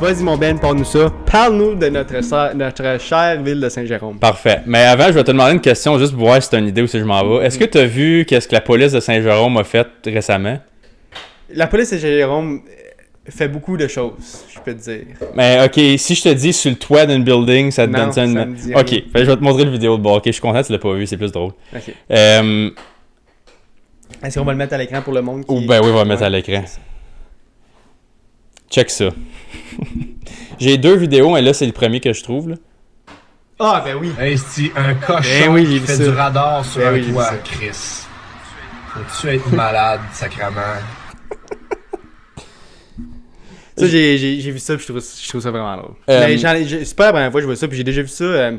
Vas-y, mon Ben, parle-nous ça. Parle-nous de notre chère ville de Saint-Jérôme. Parfait. Mais avant, je vais te demander une question juste pour voir si c'est une idée ou si je m'en vais. Est-ce que tu as vu qu'est-ce que la police de Saint-Jérôme a fait récemment? La police de Saint-Jérôme fait beaucoup de choses, je peux te dire. Mais ok, si je te dis sur le toit d'un building, ça te donne ça une... ça me dit Ok, rien. je vais te montrer le vidéo de bord. Ok, je suis content que tu l'as pas vu, c'est plus drôle. Ok. Ou Est-ce qu'on va le mettre à l'écran pour le monde qui... ben oui, on va le mettre à l'écran. Check ça. J'ai 2 vidéos, mais là, c'est le premier que je trouve. Là. Ah, ben oui. Hey, c'est un cochon Ben oui, j'ai qui vu fait ça. du radar sur Ben un oui, j'ai vu toit, ça. Chris. Faut-tu être malade, sacrément? Ça, j'ai vu ça, puis je trouve ça vraiment drôle. Euh, Mais c'est pas la première fois que je vois ça, puis j'ai déjà vu ça.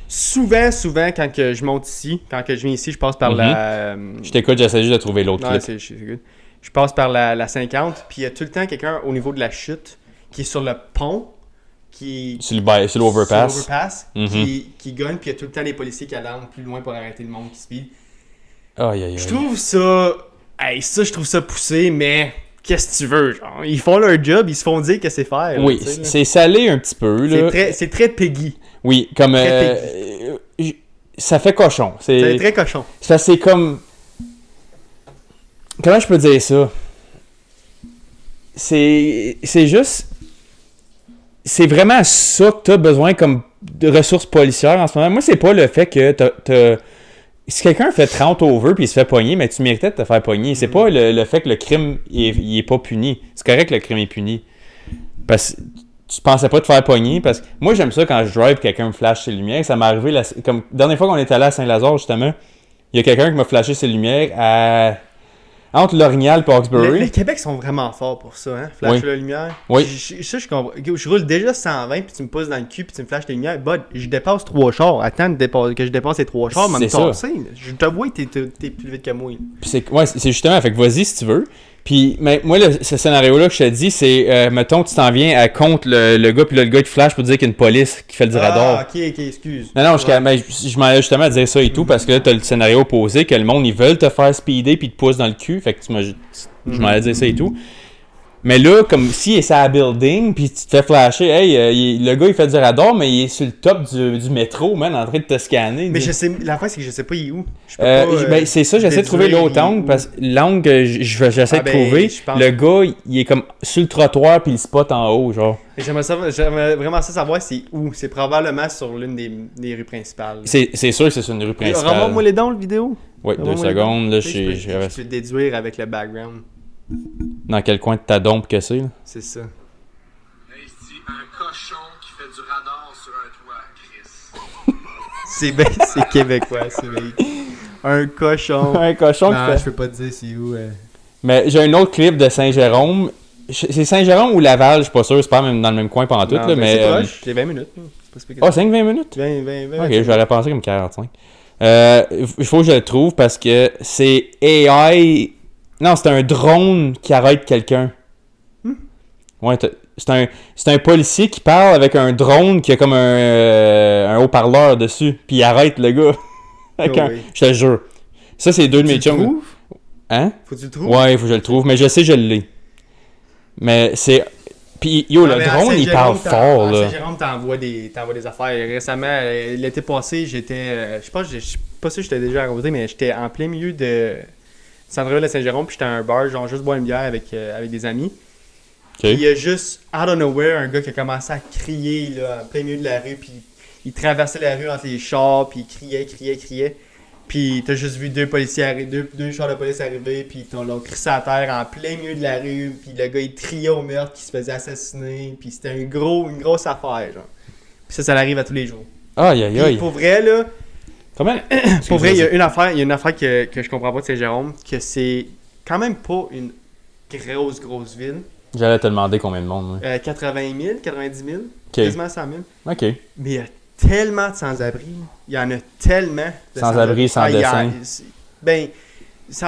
Souvent, quand que je monte ici, quand que je viens ici, je passe par la... Je t'écoute, j'essaie juste de trouver l'autre Non, clip. c'est good. Je passe par la 50, puis il y a tout le temps quelqu'un au niveau de la chute qui est sur le pont, Sur l'overpass. qui gagne, puis il y a tout le temps les policiers qui allent plus loin pour arrêter le monde qui speed. Aïe, aïe, aïe. Je trouve ça... Hey, ça, je trouve ça poussé, mais... Qu'est-ce que tu veux, genre? Ils font leur job, ils se font dire que c'est faire. Oui, là, c'est salé un petit peu. Là. C'est très Peggy. Oui, comme... Très ça fait cochon. C'est très cochon. C'est comme... Comment je peux dire ça? C'est juste... C'est vraiment ça que t'as besoin comme de ressources policières en ce moment. Moi, c'est pas le fait que t'as... Si quelqu'un fait 30 over puis il se fait pogner, mais tu méritais de te faire pogner. C'est pas le fait que le crime il est pas puni. C'est correct que le crime est puni. Parce que tu pensais pas te faire pogner. Parce que moi, j'aime ça quand je drive, quelqu'un me flash ses lumières. Ça m'est arrivé, comme la dernière fois qu'on est allé à Saint-Lazare, justement, il y a quelqu'un qui m'a flashé ses lumières entre L'Orignal et Hawkesbury. Les Québec sont vraiment forts pour ça, hein? Flash Oui. la lumière. Oui. Je comprends. Je roule déjà 120 puis tu me pousses dans le cul puis tu me flashes les lumières. Bud, je dépasse 3 chars. Attends que je dépasse les 3 chars, C'est me ça. tasser. Je te vois, t'es plus vite que moi. Puis c'est justement, fait que vas-y si tu veux. Puis mais moi, ce scénario-là que je te dis, c'est, mettons, tu t'en viens à contre le gars, puis là, le gars qui flash pour dire qu'il y a une police qui fait du radar. Ah, ok, excuse. Non, je m'en allais justement à dire ça et tout, parce que là, t'as le scénario opposé, que le monde, ils veulent te faire speeder puis te poussent dans le cul, fait que je m'en allais dire ça et tout. Mais là, comme s'il est sur la building, puis tu te fais flasher, hey, le gars, il fait du radar, mais il est sur le top du métro, man, en train de te scanner. Mais la fin, c'est que je sais pas il est où. Je peux pas, ben, c'est ça, j'essaie de trouver l'autre angle, parce que l'angle que j'essaie de trouver, je pense- le gars, il est comme sur le trottoir, puis il spot en haut, genre. J'aimerais vraiment ça savoir c'est où. C'est probablement sur l'une des rues principales. C'est sûr que c'est sur une rue principale. Remonte-moi les dents, le vidéo. Ouais, 2 Remonte-moi les secondes, dents. là, Tu sais, je peux déduire avec le background. dans quel coin de ta dompe que c'est, là? C'est ça. Hey, c'est un cochon qui fait du radar sur un toit, Chris. C'est québécois, c'est vrai. Un cochon. Un cochon Non, qui fait... je peux pas te dire c'est où. Mais j'ai un autre clip de Saint-Jérôme. C'est Saint-Jérôme ou Laval, je suis pas sûr, c'est pas même dans le même coin pendant tout, là, mais... C'est proche, c'est 20 minutes. C'est pas Oh, 5-20 minutes? 20. Ok, j'aurais pensé comme 45. Il faut que je le trouve parce que c'est AI... Non, c'est un drone qui arrête quelqu'un. Ouais, c'est un policier qui parle avec un drone qui a comme un haut-parleur dessus, puis il arrête le gars. Oui. Je te jure. Ça, c'est 2 de mes Tu le chums. trouves? Hein? Faut que tu le trouves? Ouais, il faut que je le trouve, mais je sais, je l'ai. Mais c'est... Puis, yo, le drone, il parle fort, là. Saint-Jérôme t'envoie des affaires. Récemment, l'été passé, j'étais... je suis pas sûr que je t'ai déjà raconté, mais j'étais en plein milieu de centre-ville de Saint-Jérôme, puis j'étais à un bar, genre juste boire une bière avec des amis. Puis il y a juste, out of nowhere, un gars qui a commencé à crier, là, en plein milieu de la rue, puis il traversait la rue entre les chars, puis il criait. Puis t'as juste vu 2 policiers arriver, deux chars de police arriver, puis ils l'ont crissé à terre en plein milieu de la rue, puis le gars il criait au meurtre qu'il se faisait assassiner, puis c'était une grosse affaire, genre. Puis ça arrive à tous les jours. Aïe, aïe, Puis aïe. pour vrai, là, Comment? pour vrai, il y a une affaire que je comprends pas de Saint-Jérôme, que c'est quand même pas une grosse ville. J'allais te demander combien de monde, moi. 80 000, 90 000, quasiment 100 000. OK. Mais il y a tellement de sans-abri. Il y en a tellement de Sans-abri, sans dessin. Ben, tu sais,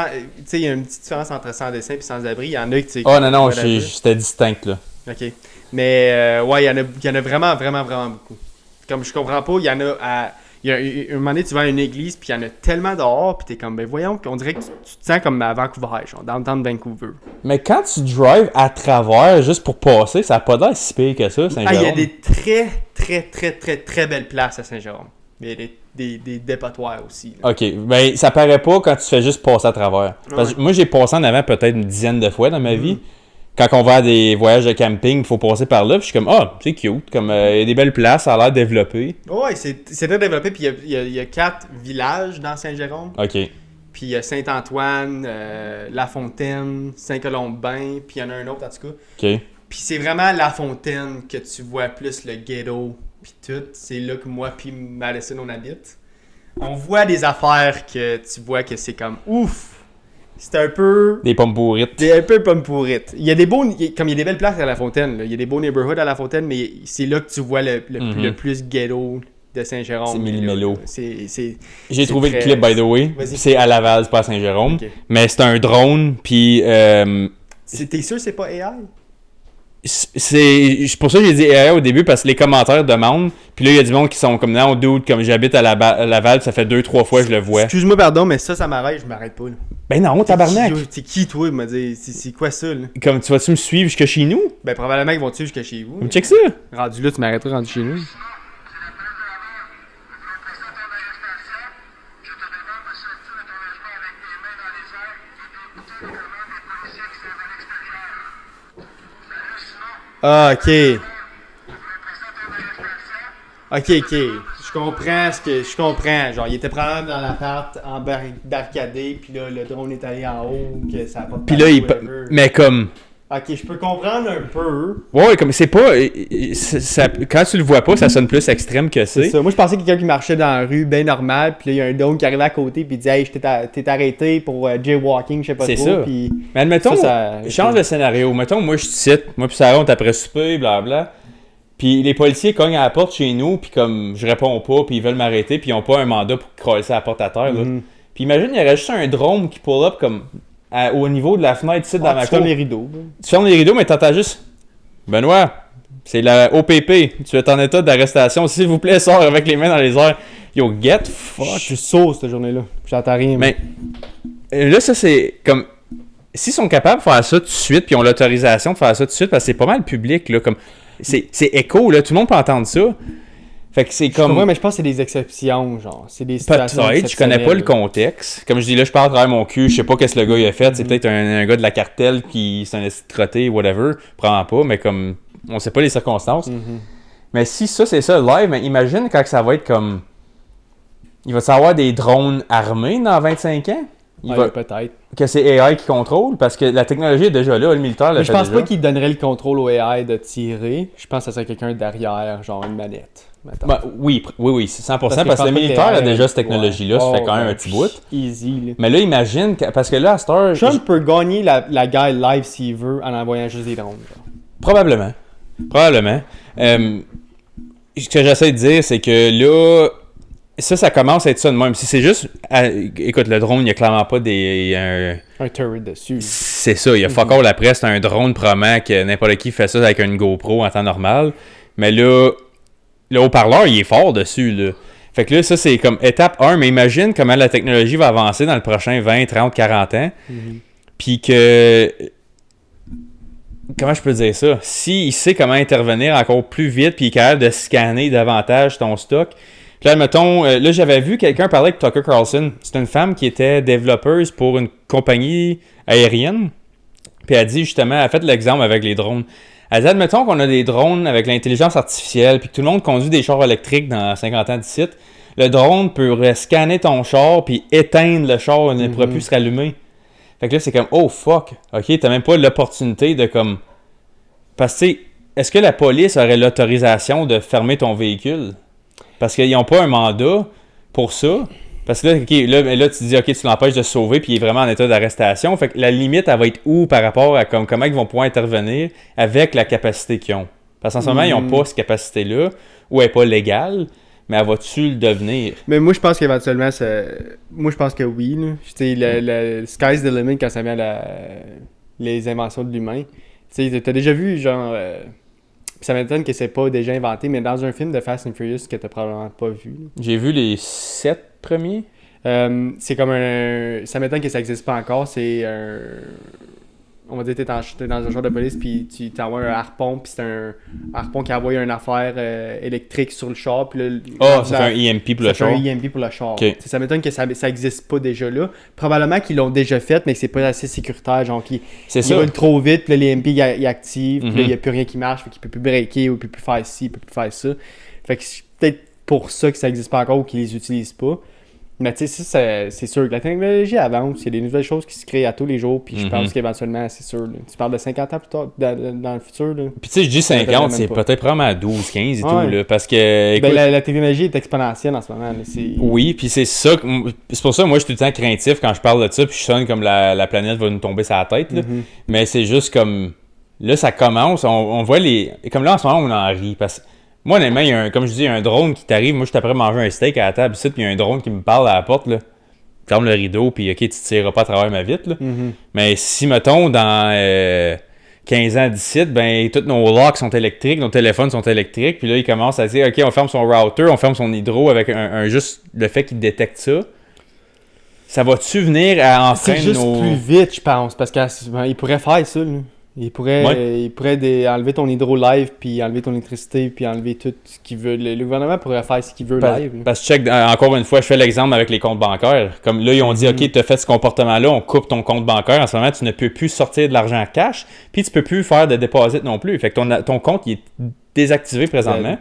il y a une petite différence entre sans-dessin et sans-abri. Il y en a qui... Oh non, c'était distinct, là. OK. Mais, ouais, il y en a vraiment beaucoup. Comme je comprends pas, il y en un moment donné, tu vas à une église, puis il y en a tellement dehors, puis t'es comme, ben voyons, on dirait que tu te sens comme à Vancouver, genre, downtown Vancouver. Mais quand tu drives à travers juste pour passer, ça n'a pas l'air si pire que ça, Saint-Jérôme. Il y a des très, très, très, très, très belles places à Saint-Jérôme. Il y a des dépotoirs aussi. Là. Ok, ben ça paraît pas quand tu fais juste passer à travers. Parce que moi, j'ai passé en avant peut-être une dizaine de fois dans ma vie. Quand on va à des voyages de camping, il faut passer par là. Puis je suis comme, c'est cute. Comme, il y a des belles places, ça a l'air développé. Ouais, c'est très développé. Puis il y a 4 villages dans Saint-Jérôme. Ok. Puis il y a Saint-Antoine, La Fontaine, Saint-Colombin. Puis il y en a un autre en tout cas. Ok. Puis c'est vraiment La Fontaine que tu vois plus le ghetto. Puis tout. C'est là que moi puis Madison on habite. On voit des affaires que tu vois que c'est comme ouf. C'est un peu... Des pommes pourrites. Un peu pommes pourrites. Il y a des beaux... Comme il y a des belles places à La Fontaine. Là. Il y a des beaux neighborhoods à La Fontaine, mais c'est là que tu vois le plus ghetto de Saint-Jérôme. C'est Millimélo. J'ai trouvé très... le clip, by the way. Vas-y. C'est à Laval, c'est pas à Saint-Jérôme. Okay. Mais c'est un drone, puis... T'es sûr que c'est pas AI? C'est pour ça que j'ai dit AI au début, parce que les commentaires demandent. Puis là, il y a du monde qui sont comme, non, dude, comme j'habite à Laval, ça fait 2-3 fois que je le vois. Excuse-moi, pardon, mais ça m'arrête, je m'arrête pas. Là. Ben non, tabarnak! T'es qui, toi? Il m'a dit, c'est quoi ça, là? Comme, tu vas-tu me suivre jusqu'à chez nous? Ben, probablement qu'ils vont te suivre jusqu'à chez vous. Check ça! Rendu là, tu m'arrêteras rendu chez nous. Ah, ok. Ok. Je comprends. Genre, il était probablement dans l'appart, barricadé, puis là, le drone est allé en haut, que ça a pas de Puis là, mais comme... Ok, je peux comprendre un peu. Ouais, comme c'est pas... quand tu le vois pas, ça sonne plus extrême que C'est ça. Moi, je pensais que quelqu'un qui marchait dans la rue, bien normal, puis là, il y a un drone qui arrivait à côté, puis il dit « Hey, t'es arrêté pour jaywalking, je sais pas trop. » C'est ça. Puis... Mais admettons, ça... change de scénario. Mettons, moi, je te cite, moi puis Sarah, on est après souper, blablabla. Puis les policiers cognent à la porte chez nous, puis comme je réponds pas, puis ils veulent m'arrêter, puis ils ont pas un mandat pour crosser la porte à terre. Là. Puis imagine, il y aurait juste un drone qui pull up comme au niveau de la fenêtre ici dans ma cour. Tu fermes les rideaux. Tu fermes les rideaux, mais t'entends juste Benoît, c'est la OPP, tu es en état d'arrestation, s'il vous plaît, sors avec les mains dans les airs. Yo, get fuck. Je suis sourd cette journée-là. J'entends rien. Mais là, ça c'est comme. S'ils sont capables de faire ça tout de suite, puis ils ont l'autorisation de faire ça tout de suite, parce que c'est pas mal public, là, comme. C'est écho, là, tout le monde peut entendre ça. Fait que c'est comme. Ouais, mais je pense que c'est des exceptions, genre. C'est des situations. Peut-être, je connais pas le contexte. Comme je dis là, je parle à travers mon cul, je sais pas qu'est-ce que le gars il a fait. C'est peut-être un gars de la cartelle qui c'est un esti de crotté, whatever. Prends pas, mais comme. On sait pas les circonstances. Mais si ça, c'est ça, live, mais imagine quand ça va être comme. Il va savoir des drones armés dans 25 ans? Peut-être. Que c'est AI qui contrôle, parce que la technologie est déjà là, le militaire l'a fait. Je pense déjà. pas qu'il donnerait le contrôle au AI de tirer. Je pense que ça serait quelqu'un derrière, genre une manette. Ben, oui, c'est 100%, parce que le que militaire a l'AI, déjà cette technologie-là, ça fait quand même un petit bout. Easy, là. Mais là, imagine, parce que là, à cette heure... Trump peut gagner la guerre live s'il veut en envoyant juste des drones. Genre. Probablement. Ce que j'essaie de dire, c'est que là, ça commence à être ça de même. Si c'est juste... écoute, le drone, il n'y a clairement pas un turret dessus. C'est ça, il y a fuck all après, c'est un drone probablement que n'importe qui fait ça avec une GoPro en temps normal. Mais là, le haut-parleur, il est fort dessus, là. Fait que là, ça, c'est comme étape 1, mais imagine comment la technologie va avancer dans le prochain 20, 30, 40 ans. Puis que... Comment je peux dire ça? S'il sait comment intervenir encore plus vite, puis il est capable de scanner davantage ton stock. Puis là, mettons, là, j'avais vu quelqu'un parler avec Tucker Carlson. C'est une femme qui était développeuse pour une compagnie aérienne. Puis elle dit justement, elle a fait l'exemple avec les drones. Elle dit, admettons qu'on a des drones avec l'intelligence artificielle, puis que tout le monde conduit des chars électriques dans 50 ans d'ici. Le drone peut scanner ton char, puis éteindre le char, il ne pourra plus se rallumer. Fait que là, c'est comme, oh fuck, ok, t'as même pas l'opportunité de comme... Parce que, est-ce que la police aurait l'autorisation de fermer ton véhicule? Parce qu'ils n'ont pas un mandat pour ça. Parce que là, okay, là tu dis, ok, tu l'empêches de se sauver, puis il est vraiment en état d'arrestation. Fait que la limite, elle va être où par rapport à comment ils vont pouvoir intervenir avec la capacité qu'ils ont? Parce qu'en ce moment, ils n'ont pas cette capacité-là, ou elle n'est pas légale, mais elle va-tu le devenir? Mais moi, je pense qu'éventuellement, moi, je pense que oui. Tu sais, le sky's the limit quand ça vient à les inventions de l'humain. Tu sais, t'as déjà vu, genre... Puis ça m'étonne que c'est pas déjà inventé, mais dans un film de Fast and Furious que t'as probablement pas vu. J'ai vu les 7 premiers. C'est comme un... Ça m'étonne que ça existe pas encore. C'est un... On va dire que t'es dans un genre de police, puis tu t'envoies un harpon, puis c'est un harpon qui a envoyé une affaire électrique sur le char. Puis là, ça fait un EMP pour le char. Ça fait un EMP pour le char. Okay. Ça m'étonne que ça existe pas déjà là. Probablement qu'ils l'ont déjà fait, mais que c'est pas assez sécuritaire. Genre, ils roulent trop vite, puis là, l'EMP il active, puis là, il n'y a plus rien qui marche, fait qu'il peut plus breaker, ou il peut plus faire ci, il peut plus faire ça. Fait que c'est peut-être pour ça que ça existe pas encore ou qu'ils les utilisent pas. Mais tu sais, c'est sûr que la technologie avance, il y a des nouvelles choses qui se créent à tous les jours, puis je pense qu'éventuellement, c'est sûr. Là. Tu parles de 50 ans plus tard, dans le futur. Là. Puis tu sais, je dis 50, c'est peut-être vraiment à 12, 15 et tout, là, parce que... Écoute, la technologie est exponentielle en ce moment. Là, oui, puis c'est ça, c'est pour ça que moi, je suis tout le temps craintif quand je parle de ça, puis je sonne comme la planète va nous tomber sur la tête, là. Mais c'est juste comme... Là, ça commence, on voit les... Comme là, en ce moment, on en rit, parce que moi, honnêtement, comme je dis, il y a un drone qui t'arrive. Moi, je suis après manger un steak à la table ici, puis il y a un drone qui me parle à la porte, là. Ferme le rideau, puis OK, tu tireras pas à travers ma vitre, là. Mais si, mettons, dans 15 ans d'ici, ben, tous nos locks sont électriques, nos téléphones sont électriques, puis là, il commence à dire, OK, on ferme son router, on ferme son hydro avec juste le fait qu'il détecte ça. Ça va-tu venir à enfreindre C'est juste plus vite, je pense, parce qu'il pourrait faire ça, là. Il pourrait enlever ton hydro live, puis enlever ton électricité, puis enlever tout ce qu'il veut. Le gouvernement pourrait faire ce qu'il veut live. Parce que check, encore une fois, je fais l'exemple avec les comptes bancaires. Comme là, ils ont dit, OK, tu as fait ce comportement-là, on coupe ton compte bancaire. En ce moment, tu ne peux plus sortir de l'argent cash, puis tu peux plus faire de déposit non plus. Fait que ton compte, il est désactivé présentement.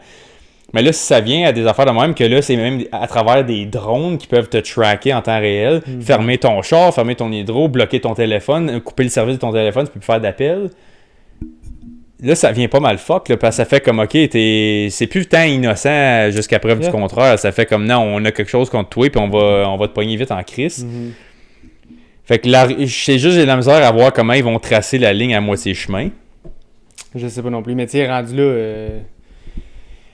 Mais là, si ça vient à des affaires de même, que là, c'est même à travers des drones qui peuvent te tracker en temps réel, fermer ton char, fermer ton hydro, bloquer ton téléphone, couper le service de ton téléphone, tu peux plus faire d'appel. Là, ça vient pas mal fuck, là, parce que ça fait comme, OK, c'est plus tant innocent jusqu'à preuve du contraire. Ça fait comme, non, on a quelque chose contre toi, puis on va te pogner vite en crise. Fait que là, j'ai de la misère à voir comment ils vont tracer la ligne à moitié chemin. Je sais pas non plus, mais tu sais, rendu là...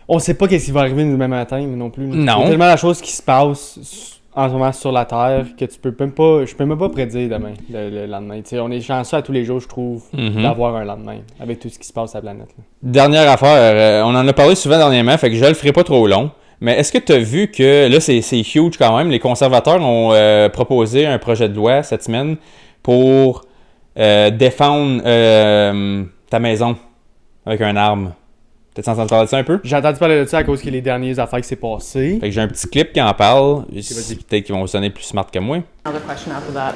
On sait pas qu'est-ce qui va arriver demain matin non plus. Non. Il y a tellement de choses qui se passent en ce moment sur la Terre que je peux même pas prédire demain, le lendemain. T'sais, on est chanceux à tous les jours, je trouve, d'avoir un lendemain avec tout ce qui se passe sur la planète. Là. Dernière affaire, on en a parlé souvent dernièrement, fait que je le ferai pas trop long. Mais est-ce que tu as vu que, là c'est huge quand même, les conservateurs ont proposé un projet de loi cette semaine pour défendre ta maison avec une arme? T'as entendu parler de ça un peu? J'ai entendu parler de ça à cause que les dernières affaires qui s'est passées. Fait que j'ai un petit clip qui en parle. Peut-être qu'ils vont sonner plus smart que moi. Another question after that.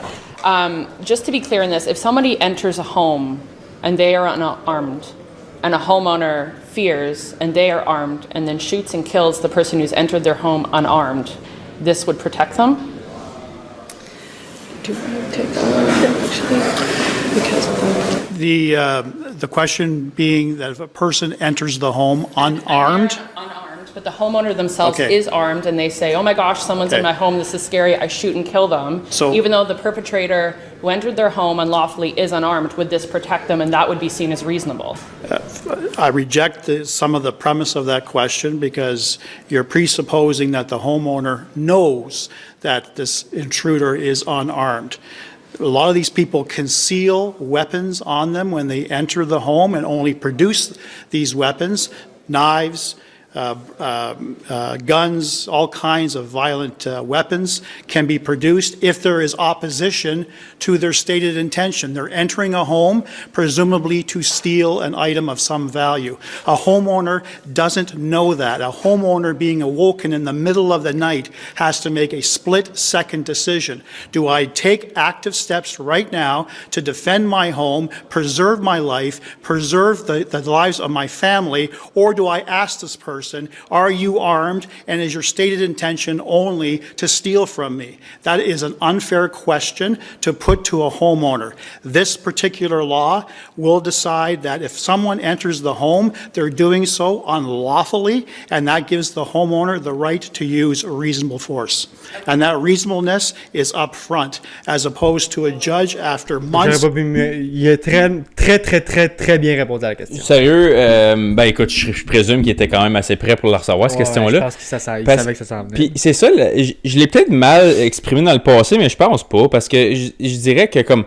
Just to be clear in this, if somebody enters a home and they are unarmed, and a homeowner fears and they are armed and then shoots and kills the person who's entered their home unarmed, this would protect them? Do you want to take that actually? Because the question being that if a person enters the home unarmed. Unarmed, but the homeowner themselves is armed and they say, oh my gosh, someone's in my home, this is scary, I shoot and kill them. So, even though the perpetrator who entered their home unlawfully is unarmed, would this protect them and that would be seen as reasonable? I reject some of the premise of that question because you're presupposing that the homeowner knows that this intruder is unarmed. A lot of these people conceal weapons on them when they enter the home and only produce these weapons, knives, guns, all kinds of violent weapons can be produced if there is opposition to their stated intention. They're entering a home, presumably to steal an item of some value. A homeowner doesn't know that. A homeowner being awoken in the middle of the night has to make a split-second decision. Do I take active steps right now to defend my home, preserve my life, preserve the lives of my family, or do I ask this person, are you armed, and is your stated intention only to steal from me? That is an unfair question to put to a homeowner. This particular law will decide that if someone enters the home, they're doing so unlawfully, and that gives the homeowner the right to use reasonable force. And that reasonableness is up front, as opposed to a judge after months. Il a très bien répondu à la question. Sérieux, ben écoute, je présume qu'il était quand même assez prêt pour la recevoir, cette question-là. Je pense qu'il savait que ça s'en venait. Puis c'est ça, je l'ai peut-être mal exprimé dans le passé, mais je pense pas, parce que je dirais que comme...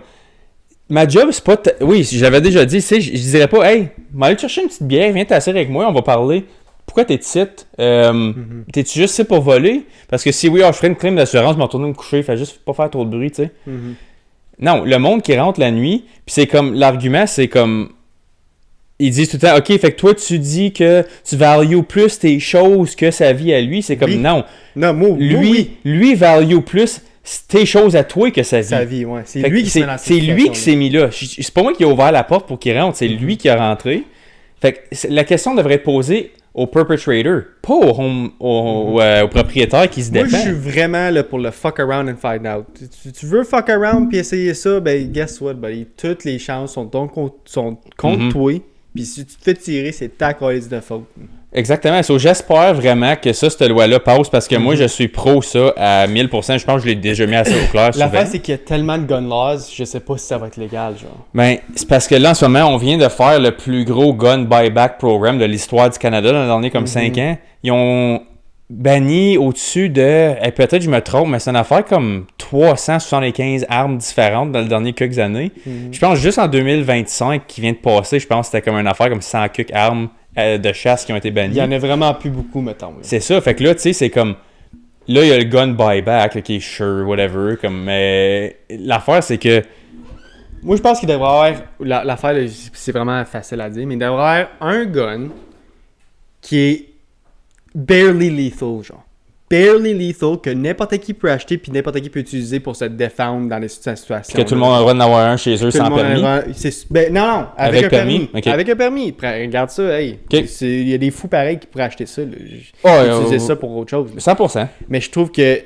Ma job, c'est pas... Oui, j'avais déjà dit, tu sais, je dirais pas, hey, m'aller te chercher une petite bière, viens t'asseoir avec moi, on va parler. Pourquoi t'es ici? T'es-tu juste ici pour voler? Parce que si oui, je ferais une claim d'assurance, je m'en retourner me coucher, fait juste pas faire trop de bruit, tu sais. Non, le monde qui rentre la nuit, puis c'est comme, l'argument, c'est comme... Ils disent tout le temps, OK, fait que toi, tu dis que tu values plus tes choses que sa vie à lui. C'est comme, Oui. non. Non, moi, oui. Lui value plus tes choses à toi que sa vie. Sa vie, ouais. C'est Fait lui que qui s'est mis dans cette c'est lui situation-là. qui s'est mis là. C'est pas moi qui ai ouvert la porte pour qu'il rentre, c'est lui qui a rentré. Fait que la question devrait être posée au perpetrator, pas au propriétaire qui se Moi, défend. je suis vraiment là pour le fuck around and find out. Tu veux fuck around puis essayer ça, ben guess what, buddy? Toutes les chances sont contre toi. Puis si tu te fais tirer, c'est ta calice de faute. Exactement. So, j'espère vraiment que cette loi-là passe parce que moi, je suis pro ça à 1000%. Je pense que je l'ai déjà mis assez au clair. L'affaire, c'est qu'il y a tellement de gun laws, je sais pas si ça va être légal, genre. Ben, c'est parce que là, en ce moment, on vient de faire le plus gros gun buyback programme de l'histoire du Canada dans les derniers comme 5 ans. Ils ont banni au-dessus de... peut-être je me trompe, mais c'est une affaire comme 375 armes différentes dans les derniers quelques années. Je pense juste en 2025 qui vient de passer, je pense que c'était comme une affaire comme 100 quelques armes de chasse qui ont été bannies. Il y en a vraiment plus beaucoup, mettons. Là. C'est ça, fait que là, tu sais, c'est comme... Là, il y a le gun buyback, là, qui est sure, whatever, comme... Mais l'affaire, c'est que... Moi, je pense qu'il devrait y avoir... L'affaire, là, c'est vraiment facile à dire, mais il devrait y avoir un gun qui est barely lethal, genre. Barely lethal, que n'importe qui peut acheter puis n'importe qui peut utiliser pour se défendre dans cette situation. Que tout le monde a le droit d'en avoir un chez eux sans permis. Non, avec un permis. Okay. Avec un permis. Regarde ça, hey. Okay. Il y a des fous pareils qui pourraient acheter ça. Utiliser ça pour autre chose. Là. 100%. Mais je trouve que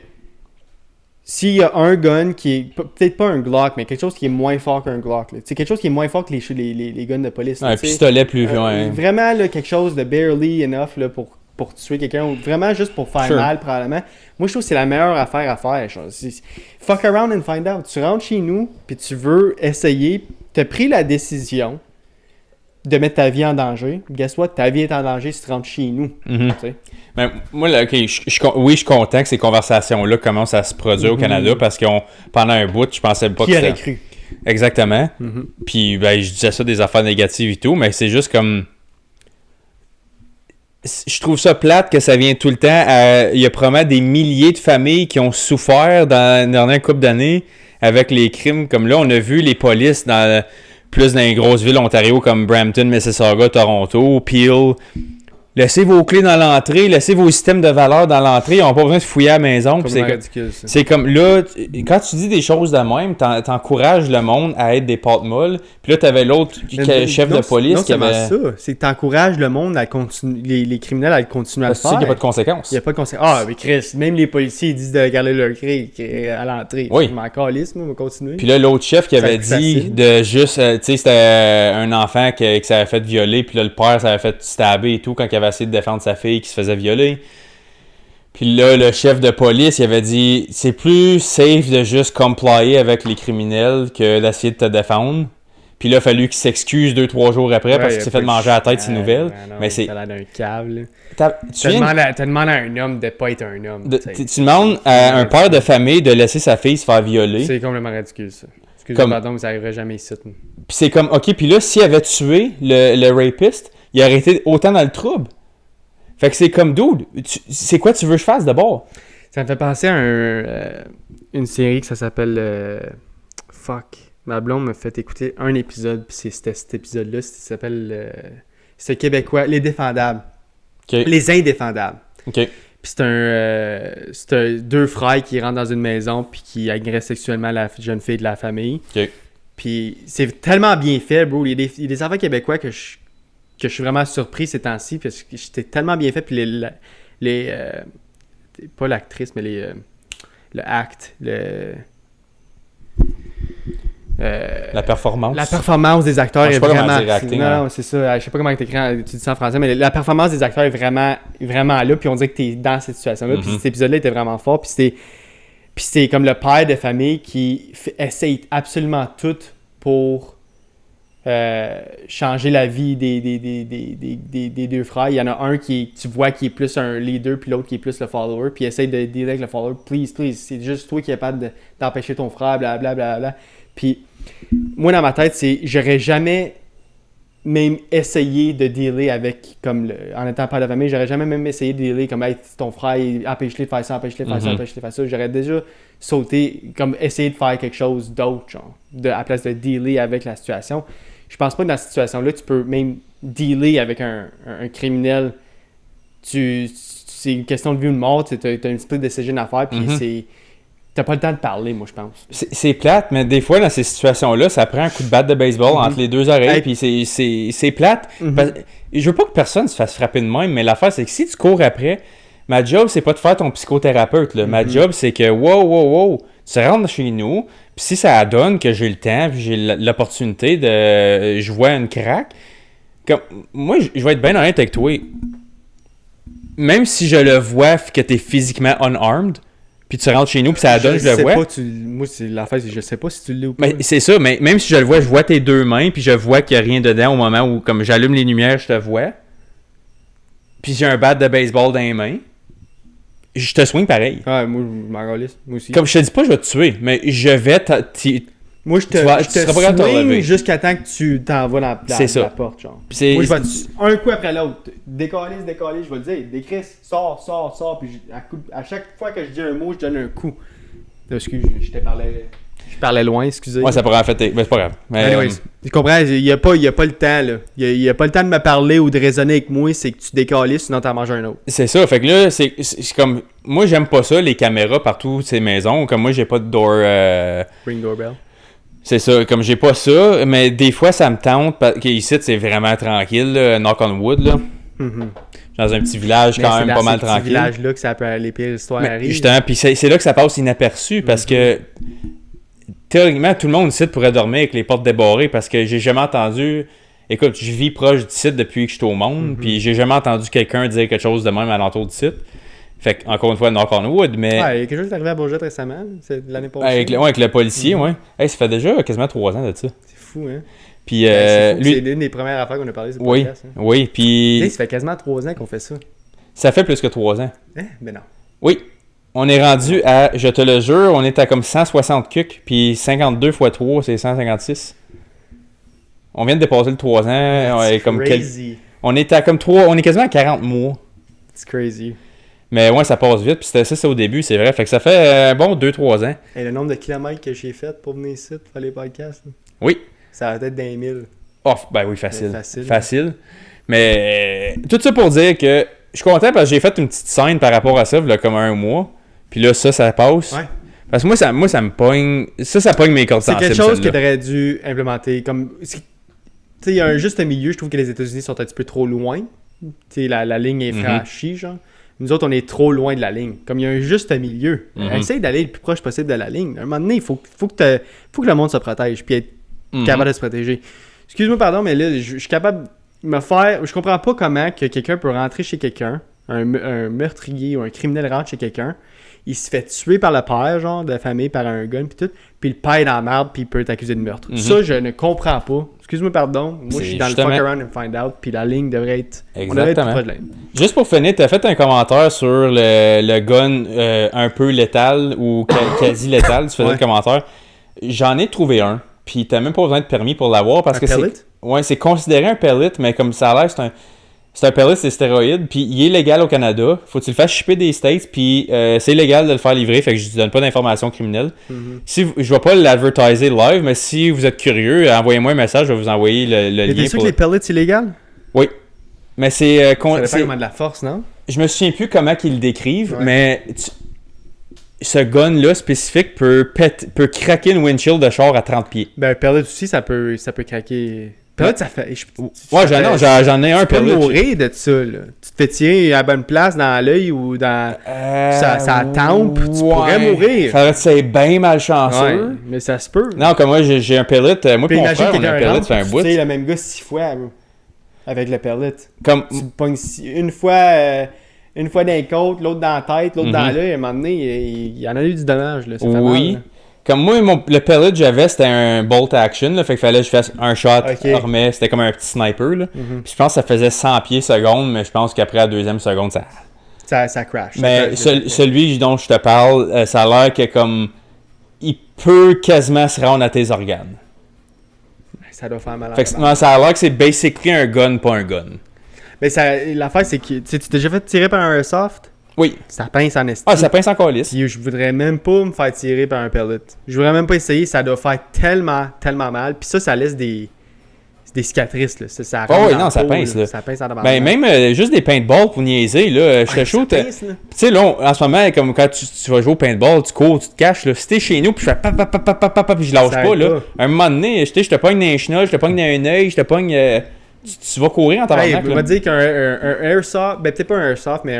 s'il y a un gun qui est peut-être pas un Glock, mais quelque chose qui est moins fort qu'un Glock, c'est quelque chose qui est moins fort que les guns de police. Un pistolet plus loin. Vraiment là, quelque chose de barely enough là, pour tuer quelqu'un, ou vraiment juste pour faire mal probablement. Moi je trouve que c'est la meilleure affaire à faire. Genre. Fuck around and find out. Tu rentres chez nous, puis tu veux essayer, t'as pris la décision de mettre ta vie en danger. Guess what? Ta vie est en danger si tu rentres chez nous. Ben, moi, là, okay, je suis content que ces conversations-là commencent à se produire au Canada parce que pendant un bout, je pensais pas Qui que aurait c'était... cru? Exactement. Puis ben, je disais ça des affaires négatives et tout, mais c'est juste comme... Je trouve ça plate que ça vient tout le temps. Il y a probablement des milliers de familles qui ont souffert dans les dernières couple d'années avec les crimes. Comme là, on a vu les polices plus dans les grosses villes Ontario comme Brampton, Mississauga, Toronto, Peel. Laissez vos clés dans l'entrée, laissez vos systèmes de valeur dans l'entrée, ils n'ont pas besoin de fouiller à la maison. C'est ridicule, ça. C'est comme là, quand tu dis des choses de même, t'encourages le monde à être des pâtes molles. Puis là, t'avais l'autre chef de police qui avait... ça, c'est que t'encourages le monde à continuer, les criminels à continuer à le Parce que tu faire. sais qu'il n'y a pas de conséquences. Il n'y a pas de conséquences. Ah, mais Chris, même les policiers ils disent de garder leur clé à l'entrée. Oui. Je m'en calisse, moi, on va continuer. Puis là, l'autre chef qui avait Ça, dit facile. de juste, tu sais, c'était un enfant qui s'avait fait violer, puis là, le père s'avait fait stabber et tout quand il avait essayé de défendre sa fille qui se faisait violer. Puis là, le chef de police, il avait dit, c'est plus safe de juste complier avec les criminels que d'essayer de te défendre. Puis là, il a fallu qu'il s'excuse 2-3 jours après parce qu'il s'est fait manger à la tête ses nouvelles. Mais c'est... T'as l'air d'un câble. Tu demandes à un homme de pas être un homme. tu demandes à un père de famille de laisser sa fille se faire violer. C'est complètement ridicule, ça. Excusez-moi, pardon, mais ça arriverait jamais ici. Puis c'est comme, OK, puis là, s'il avait tué le rapiste, il aurait été autant dans le trouble. Fait que c'est comme, dude, c'est quoi tu veux que je fasse d'abord? Ça me fait penser à une série que ça s'appelle... Fuck. Ma blonde m'a fait écouter un épisode, puis c'était cet épisode-là, ça s'appelle... c'est québécois, Les Défendables. Okay. Les Indéfendables. OK. Puis c'est deux frères qui rentrent dans une maison puis qui agressent sexuellement la jeune fille de la famille. OK. Puis c'est tellement bien fait, bro. Il y a des affaires québécois que je suis vraiment surpris ces temps-ci parce que c'était tellement bien fait. Puis pas l'actrice, mais le acte, la performance. La performance des acteurs je sais est pas comment vraiment... dire acting, non, c'est ça. Je sais pas comment tu dis ça en français, mais la performance des acteurs est vraiment, vraiment là. Puis on dirait que t'es dans cette situation-là. Puis cet épisode-là était vraiment fort. Puis c'est comme le père de famille qui essaye absolument tout pour changer la vie des deux frères. Il y en a un tu vois qui est plus un leader, puis l'autre qui est plus le follower. Puis il essaye de dealer avec le follower. Please, c'est juste toi qui es capable d'empêcher ton frère, blablabla. Puis moi, dans ma tête, j'aurais jamais même essayé de dealer avec, comme en étant père de famille, j'aurais jamais même essayé de dealer comme, hey, ton frère, empêche-le de faire ça, empêche-le de faire ça, empêche-le de faire ça. J'aurais déjà sauté, comme essayer de faire quelque chose d'autre, genre, à la place de dealer avec la situation. Je pense pas que dans cette situation-là, tu peux même dealer avec un criminel. C'est une question de vie ou de mort, tu as une split decision à faire, puis t'as pas le temps de parler, moi, je pense. C'est plate, mais des fois, dans ces situations-là, ça prend un coup de batte de baseball entre les deux oreilles, puis c'est plate. Je veux pas que personne se fasse frapper de même, mais l'affaire, c'est que si tu cours après, ma job, c'est pas de faire ton psychothérapeute, là. Ma job, c'est que, wow, tu rentres chez nous, puis si ça donne que j'ai le temps, puis j'ai l'opportunité de... Je vois une craque, comme, moi, je vais être bien honnête avec toi. Même si je le vois que t'es physiquement unarmed, puis tu rentres chez nous, puis ça donne, je le vois. Moi, c'est l'affaire, je sais pas si tu l'es ou pas. Mais c'est ça, mais même si je le vois, je vois tes deux mains, puis je vois qu'il n'y a rien dedans au moment où, comme j'allume les lumières, je te vois. Puis j'ai un bat de baseball dans les mains. Je te swing pareil. Ouais, moi, je m'en calisse, moi aussi. Comme je te dis pas, je vais te tuer, mais je vais moi, je te swing jusqu'à temps que tu t'en vas dans la porte, genre. Moi, je vais un coup après l'autre. Décalisse, je vais te dire, décris, sors, puis à chaque fois que je dis un mot, je donne un coup. Excuse, je parlais loin, excusez. Ouais, ça pourrait en fait, mais c'est pas grave. Mais, anyways, tu comprends, il y a pas le temps, là. Il y a pas le temps de me parler ou de raisonner avec moi, c'est que tu décalisses, sinon t'en manges un autre. C'est ça, fait que là, c'est comme, moi, j'aime pas ça, les caméras partout ces maisons, comme moi, j'ai pas de Ring doorbell. C'est ça, comme j'ai pas ça, mais des fois ça me tente, parce qu'ici c'est vraiment tranquille, là, knock on wood, là. Dans un petit village quand même pas mal tranquille. C'est dans ce village-là que ça peut, les pires histoires arrivent. Justement, puis c'est là que ça passe inaperçu, parce que théoriquement tout le monde ici pourrait dormir avec les portes débarrées, parce que j'ai jamais entendu... Écoute, je vis proche du site depuis que je suis au monde, puis j'ai jamais entendu quelqu'un dire quelque chose de même à l'entour du site. Fait que, encore une fois, knock on wood, mais... Ouais, il y a quelque chose qui est arrivé à Bourget récemment, c'est l'année passée. Avec le policier, ouais. Hey, ça fait déjà quasiment 3 ans de ça. C'est fou, hein? Puis, c'est l'une des premières affaires qu'on a parlé de ce podcast. Hein? Oui, puis... Ça fait quasiment 3 ans qu'on fait ça. Ça fait plus que 3 ans. Hein? Ben non. Oui. On est rendu à, je te le jure, on est à comme 160 cucs, puis 52 x 3, c'est 156. On vient de dépasser le 3 ans. C'est comme crazy. On est à comme 3... On est quasiment à 40 mois. C'est crazy. Mais ouais, ça passe vite. Puis c'était ça, c'est au début, c'est vrai. Fait que ça fait bon 2-3 ans. Et le nombre de kilomètres que j'ai fait pour venir ici, pour faire les podcasts. Là. Oui. Ça va être d'un 1000. Oh, ben oui, facile. Facile. Mais tout ça pour dire que je suis content parce que j'ai fait une petite scène par rapport à ça, il y a comme 1 mois. Puis là, ça passe. Ouais. Parce que moi, ça me pogne. Ça pogne mes cordes sensibles. C'est quelque chose qu'il aurait dû implémenter. Comme, tu sais, il y a un juste milieu. Je trouve que les États-Unis sont un petit peu trop loin. Tu sais, la ligne est franchie, genre. Nous autres, on est trop loin de la ligne. Comme il y a un juste milieu. Essaye d'aller le plus proche possible de la ligne. À un moment donné, il faut que le monde se protège. Puis être capable de se protéger. Excuse-moi, pardon, mais là, je suis capable de me faire... Je comprends pas comment que quelqu'un peut rentrer chez quelqu'un, un meurtrier ou un criminel rentre chez quelqu'un, il se fait tuer par le père, genre, de la famille, par un gun, puis tout, puis le père est dans la merde, puis il peut être accusé de meurtre. Ça, je ne comprends pas. Excuse-moi, pardon. Moi, je suis dans le fuck around and find out, puis la ligne devrait être... Exactement. On devrait être plus proche de la ligne. Juste pour finir, tu as fait un commentaire sur le gun un peu létal ou quasi létal. Tu faisais le commentaire. J'en ai trouvé un, puis t'as même pas besoin de permis pour l'avoir, parce que pellet? c'est considéré un pellet, mais comme ça a l'air, c'est un pellet, c'est stéroïde, puis il est légal au Canada. Faut que tu le fasses shipper des States, puis c'est légal de le faire livrer, fait que je ne donne pas d'informations criminelles. Si je vais pas l'advertiser live, mais si vous êtes curieux, envoyez-moi un message, je vais vous envoyer le lien. T'es sûr que les pellets, c'est légal? Oui. Mais c'est... ça dépend comment de la force, non? Je me souviens plus comment qu'ils le décrivent, mais ce gun-là spécifique peut craquer une windshield de char à 30 pieds. Ben, un pellet aussi, ça peut craquer... Pellet, ça fait... j'en ai un pellet. Tu peux mourir de ça, là. Tu te fais tirer à la bonne place dans l'œil ou dans sa tempe, tu pourrais mourir. Ça c'est bien malchanceux. Ouais, mais ça se peut. Non, comme moi, j'ai un pellet. Moi et mon frère, on a un pellet, fait un bout. Tu sais, le même gars 6 fois avec le pellet. Comme... Tu pognes une fois dans les côtes, l'autre dans la tête, l'autre dans l'œil. À un moment donné, il y en a eu du dommage, là. Ça fait mal, là. Comme moi, le pellet que j'avais, c'était un bolt action, là, fait qu'il fallait que je fasse un shot, remet, c'était comme un petit sniper. Là. Puis je pense que ça faisait 100 pieds seconde, mais je pense qu'après la deuxième seconde, ça crash. Mais celui dont je te parle, ça a l'air que comme il peut quasiment se rendre à tes organes. ça doit faire mal à Fait que la non, ça a l'air que c'est basically un gun, pas un gun. Mais l'affaire, c'est que tu t'es déjà fait tirer par un airsoft? Oui. Ça pince en esti. Ah, ça pince encore lisse. Puis je voudrais même pas me faire tirer par un pellet. Je voudrais même pas essayer, ça doit faire tellement mal. Puis ça laisse des cicatrices, là. Ça Oh, rentre oui, dans non, la ça peau, pince, là. Ça pince en Ben, même juste des paintballs pour niaiser, là. Je te shoot. ça Tu pince, là. sais, là, en ce moment, comme quand tu vas jouer au paintball, tu cours, tu te caches, là. Si t'es chez nous, puis je fais pap, puis je lâche Ça pas, arrête là. pas. Un moment donné, je te pogne dans un chenol, je te pogne dans un œil, je te pogne. Tu vas courir en Hey, tabarnak, on là. va dire qu'un airsoft, ben peut-être pas un airsoft, mais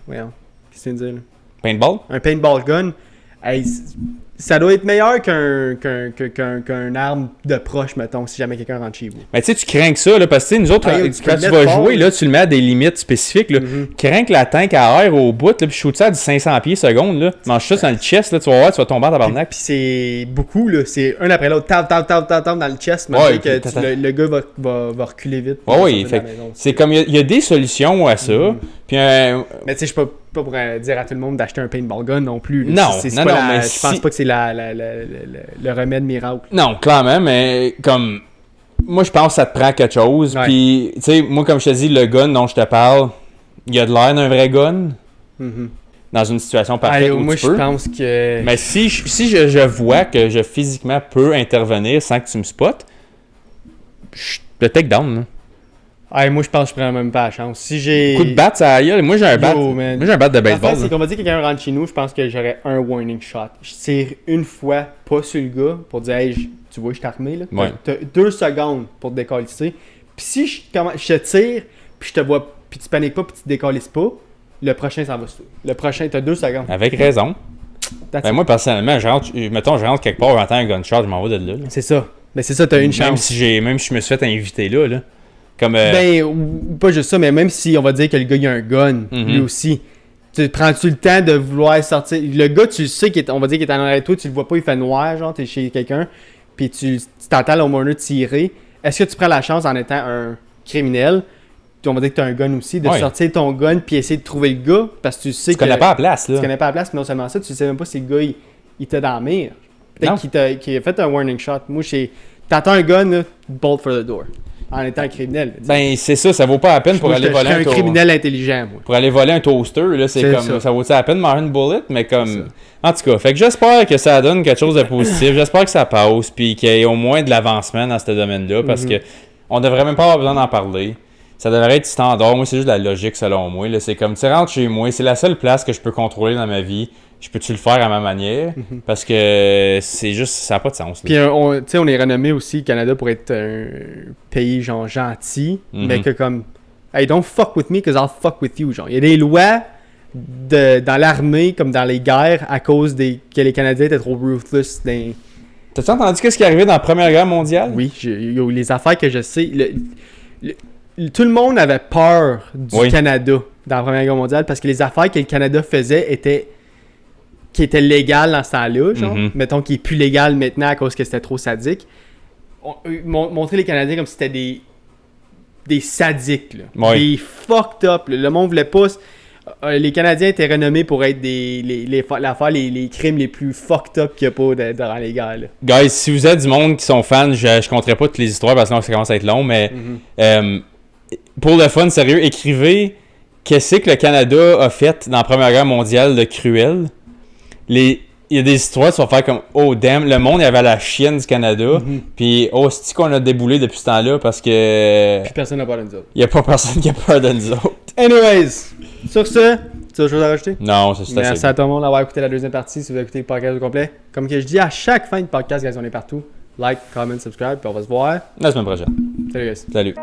voyons, qu'est-ce que tu veux dire, là? Paintball? Un paintball gun, hey, ça doit être meilleur qu'un arme de proche, mettons, si jamais quelqu'un rentre chez vous. Mais tu sais, tu crains que ça, là, parce que tu sais, nous autres, Ah, tu peux quand le tu mettre vas fort, jouer, là. là, tu le mets à des limites spécifiques, là. Crains que la tank à air au bout, là, puis shoot ça à du 500 pieds seconde, là. Mange ça dans le chest, là, tu vas voir, tu vas tomber en tabarnak. Puis c'est beaucoup, là, c'est un après l'autre, tap dans le chest, mais Ouais, que puis le gars va reculer vite. Ouais, pour oui, sortir de fait la que maison. c'est comme, il y a des solutions à ça, puis Mais tu sais, je suis pas pour dire à tout le monde d'acheter un paintball gun non plus. là. Non, C'est non, pas non, la- mais je pense si- pas que c'est le remède miracle. non, clairement, mais comme, moi, je pense que ça te prend quelque chose, Ouais. puis, tu sais, moi, comme je te dis, le gun dont je te parle, il y a de l'air d'un vrai gun, dans une situation parfaite Allez, où moi, tu je peux. pense que. Mais si je vois que je physiquement peux intervenir sans que tu me spots, je te take down, là. Hey, moi, je pense que je prends même pas la chance. Si j'ai. Coup de batte, ça aille. Moi, j'ai un bat. man. Moi, j'ai un bat de L'affaire, baseball. c'est là. qu'on va dire que quelqu'un rentre chez nous, je pense que j'aurais un warning shot. Je tire une fois, pas sur le gars, pour dire, hey, tu vois, je suis armé, là. Ouais. T'as 2 secondes pour te décalisser. Puis si je te tire, puis je te vois, puis tu paniques pas, puis tu te décalisses pas, le prochain s'en va sur toi. Le prochain, t'as 2 secondes. Avec raison. That's Ben, it. moi, personnellement, je rentre quelque part, j'entends un gunshot, je m'en vais de là. C'est ça. Mais c'est ça, t'as une Même chance. si je me suis fait inviter là. Comme. Ben, ou pas juste ça, mais même si on va dire que le gars il a un gun, lui aussi, prends-tu le temps de vouloir sortir. Le gars, tu le sais, on va dire qu'il est en arrière de toi, tu le vois pas, il fait noir, genre, t'es chez quelqu'un, puis tu t'entends l'homeowner tirer. Est-ce que tu prends la chance en étant un criminel, puis on va dire que t'as un gun aussi, de Ouais. sortir ton gun puis essayer de trouver le gars, parce que tu sais tu connais pas la place, là. Tu connais pas la place, mais non seulement ça, tu sais même pas si le gars il t'a dans la mire. Peut-être Non. qu'il a fait un warning shot. Moi, t'entends un gun, là, bolt for the door. En étant un criminel. tu sais. Ben, c'est ça, ça vaut pas la peine pour Moi, aller je voler serais un tour- criminel intelligent, moi. Pour aller voler un toaster, là, c'est C'est comme. ça. Ça vaut-tu la peine de manger une bullet, mais comme. En tout cas, fait que j'espère que ça donne quelque chose de positif. J'espère que ça passe, puis qu'il y ait au moins de l'avancement dans ce domaine-là, parce que on devrait même pas avoir besoin d'en parler. Ça devrait être standard. Moi, c'est juste de la logique, selon moi. Là. C'est comme, tu rentres chez moi, c'est la seule place que je peux contrôler dans ma vie. Je peux-tu le faire à ma manière? Parce que c'est juste, ça n'a pas de sens. là. Puis, tu sais, on est renommé aussi, Canada, pour être un pays, genre, gentil, mais que comme, hey, don't fuck with me, cause I'll fuck with you, genre. Il y a des lois dans l'armée, comme dans les guerres, à cause que les Canadiens étaient trop ruthless. T'as-tu entendu qu'est-ce qui est arrivé dans la Première Guerre mondiale? Oui, les affaires que je sais, tout le monde avait peur du Oui. Canada dans la Première Guerre mondiale parce que les affaires que le Canada faisait qui étaient légales dans ce temps-là, genre, mettons qui est plus légal maintenant à cause que c'était trop sadique. Montrer les Canadiens comme si c'était des sadiques, là. Oui. Des fucked up. Là. Le monde voulait pas. Les Canadiens étaient renommés pour être les crimes les plus fucked up qu'il y a pas dans les guerres. Là. Guys, si vous êtes du monde qui sont fans, je compterai pas toutes les histoires parce que sinon ça commence à être long, mais pour le fun, sérieux, écrivez qu'est-ce que le Canada a fait dans la Première Guerre mondiale de cruel. Il y a des histoires qui vont faire comme oh damn, le monde il avait la chienne du Canada, puis oh c'est qu'on a déboulé depuis ce temps-là parce que Puis personne n'a peur de nous autres. il y a pas personne qui a peur de nous autres. Anyways, sur ce, tu as autre chose à rajouter? Non, ça c'est Merci assez. à tout le monde d'avoir écouté la deuxième partie. Si vous avez écouté le podcast au complet, comme que je dis à chaque fin de podcast, guys, on est partout. Like, comment, subscribe, puis on va se voir. La semaine prochaine. Salut, guys. Salut.